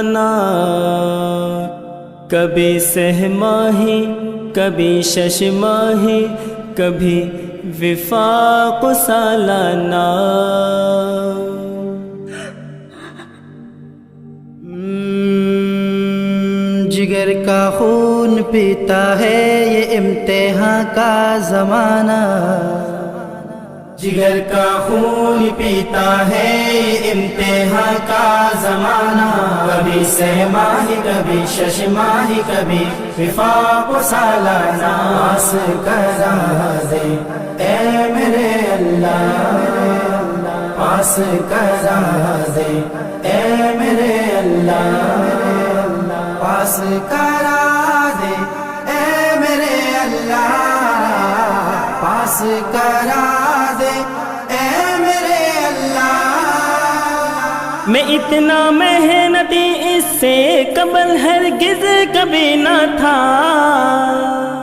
نا کبھی سہ ماہی کبھی شش ماہی کبھی وفاق سالانہ جگر کا خون پیتا ہے یہ امتحان کا زمانہ، جگر کا خون پیتا ہے یہ امتحان کا زمانہ، کبھی سہ ماہی کبھی شش ماہی کبھی وفاق سالانہ، پاس کرا دے اے میرے اللہ، پاس کرا دے اے میرے اللہ، پاس کرا دے اے میرے اللہ، پاس کرا دے اے میرے اللہ۔ میں اتنا محنتی اس سے قبل ہرگز کبھی نہ تھا،